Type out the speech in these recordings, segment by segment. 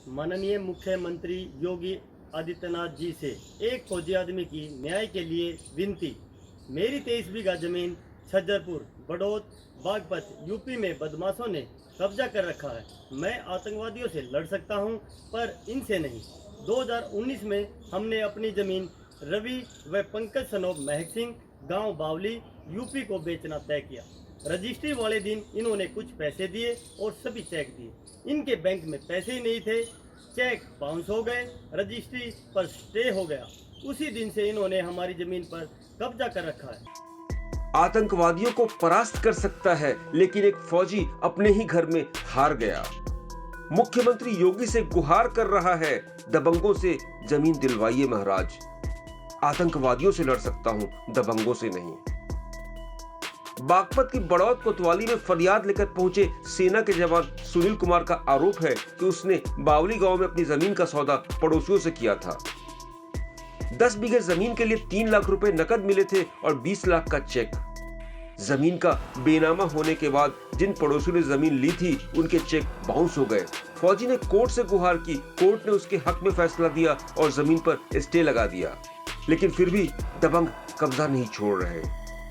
माननीय मुख्यमंत्री योगी आदित्यनाथ जी से एक फौजी आदमी की न्याय के लिए विनती। मेरी 23 बीघा जमीन छज्जरपुर, बड़ौद, बागपत यूपी में बदमाशों ने कब्जा कर रखा है। मैं आतंकवादियों से लड़ सकता हूं, पर इनसे नहीं। 2019 में हमने अपनी जमीन रवि व पंकज सनोब महक सिंह, गांव बावली, यूपी को बेचना तय किया। रजिस्ट्री वाले दिन इन्होंने कुछ पैसे दिए और सभी चेक दिए। इनके बैंक में पैसे ही नहीं थे, चेक बाउंस हो गए, रजिस्ट्री पर स्टे हो गया। उसी दिन से इन्होंने हमारी जमीन पर कब्जा कर रखा है। आतंकवादियों को परास्त कर सकता है, लेकिन एक फौजी अपने ही घर में हार गया। मुख्यमंत्री योगी से गुहार कर रहा है, दबंगों से जमीन दिलवाइए महाराज। आतंकवादियों से लड़ सकता हूं, दबंगों से नहीं। बागपत की बड़ौद कोतवाली में फरियाद लेकर पहुंचे सेना के जवान सुनील कुमार का आरोप है कि उसने बावली गांव में अपनी जमीन का सौदा पड़ोसियों से किया था। 10 बीघे जमीन के लिए 3 लाख रुपए नकद मिले थे और 20 लाख का चेक। जमीन का बेनामा होने के बाद जिन पड़ोसियों ने जमीन ली थी, उनके चेक बाउंस हो गए। फौजी ने कोर्ट से गुहार की, कोर्ट ने उसके हक में फैसला दिया और जमीन पर स्टे लगा दिया। लेकिन फिर भी दबंग कब्जा नहीं छोड़ रहे।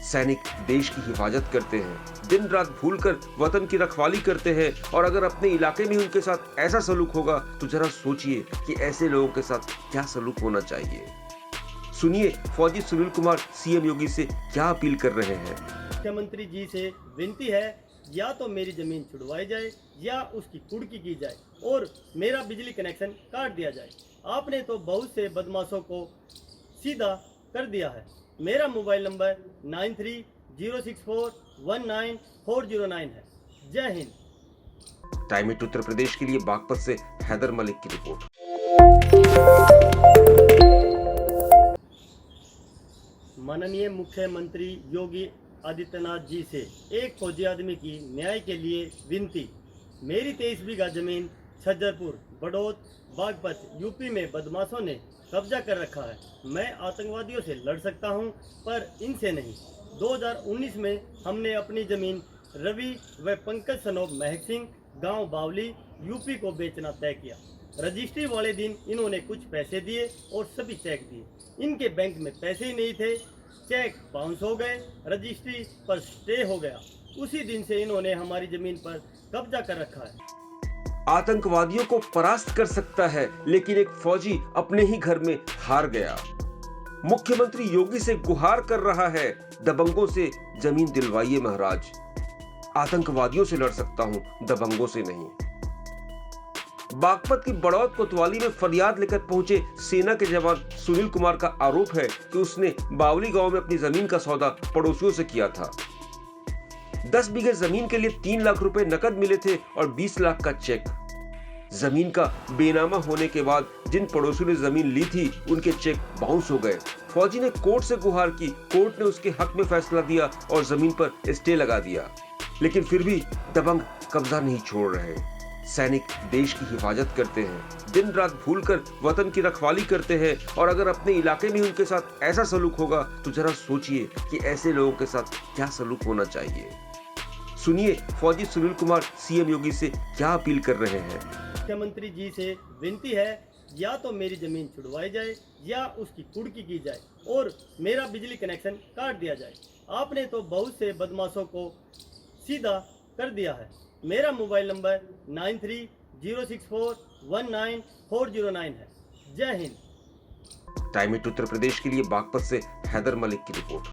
सैनिक देश की हिफाजत करते हैं, दिन रात भूलकर वतन की रखवाली करते हैं, और अगर अपने इलाके में उनके साथ ऐसा सलूक होगा तो जरा सोचिए कि ऐसे लोगों के साथ क्या सलूक होना चाहिए। सुनिए फौजी सुनील कुमार सीएम योगी से क्या अपील कर रहे हैं। मुख्यमंत्री जी से विनती है, या तो मेरी जमीन छुड़वाई जाए या उसकी कुर्की की जाए और मेरा बिजली कनेक्शन काट दिया जाए। आपने तो बहुत से बदमाशों को सीधा कर दिया है। मेरा मोबाइल नंबर 9306419409 है। जय हिंद। टाइम एट उत्तर प्रदेश के लिए बागपत से हैदर मलिक की रिपोर्ट। माननीय मुख्यमंत्री योगी आदित्यनाथ जी से एक फौजी आदमी की न्याय के लिए विनती। मेरी 23 बीघा जमीन छज्जरपुर, बड़ौद, बागपत यूपी में बदमाशों ने कब्जा कर रखा है। मैं आतंकवादियों से लड़ सकता हूं, पर इनसे नहीं। 2019 में हमने अपनी जमीन रवि व पंकज सनोब महक सिंह, गांव बावली, यूपी को बेचना तय किया। रजिस्ट्री वाले दिन इन्होंने कुछ पैसे दिए और सभी चेक दिए। इनके बैंक में पैसे ही नहीं थे, चेक बाउंस हो गए, रजिस्ट्री पर स्टे हो गया। उसी दिन से इन्होंने हमारी जमीन पर कब्जा कर रखा है। आतंकवादियों को परास्त कर सकता है, लेकिन एक फौजी अपने ही घर में हार गया। मुख्यमंत्री योगी से गुहार कर रहा है, दबंगों से जमीन दिलवाइए महाराज। आतंकवादियों से लड़ सकता हूं, दबंगों से नहीं। बागपत की बड़ौद कोतवाली में फरियाद लेकर पहुंचे सेना के जवान सुनील कुमार का आरोप है कि उसने बावली गांव में अपनी जमीन का सौदा पड़ोसियों से किया था। 10 बीघे जमीन के लिए 3 लाख रुपए नकद मिले थे और 20 लाख का चेक। जमीन का बेनामा होने के बाद जिन पड़ोसियों ने जमीन ली थी, उनके चेक बाउंस हो गए। फौजी ने कोर्ट से गुहार की, कोर्ट ने उसके हक में फैसला दिया और जमीन पर स्टे लगा दिया। लेकिन फिर भी दबंग कब्जा नहीं छोड़ रहे। सैनिक देश की हिफाजत करते हैं, दिन रात भूलकर वतन की रखवाली करते हैं, और अगर अपने इलाके में उनके साथ ऐसा सलूक होगा तो जरा सोचिए कि ऐसे लोगों के साथ क्या सलूक होना चाहिए। सुनिए फौजी सुनील कुमार सीएम योगी से क्या अपील कर रहे हैं। मुख्यमंत्री जी से विनती है, या तो मेरी जमीन छुड़वाई जाए या उसकी कुर्की की जाए और मेरा बिजली कनेक्शन काट दिया जाए। आपने तो बहुत से बदमाशों को सीधा कर दिया है। मेरा मोबाइल नंबर 9306419409 है। जय हिंद। टाइम एट उत्तर प्रदेश के लिए बागपत से हैदर मलिक की रिपोर्ट।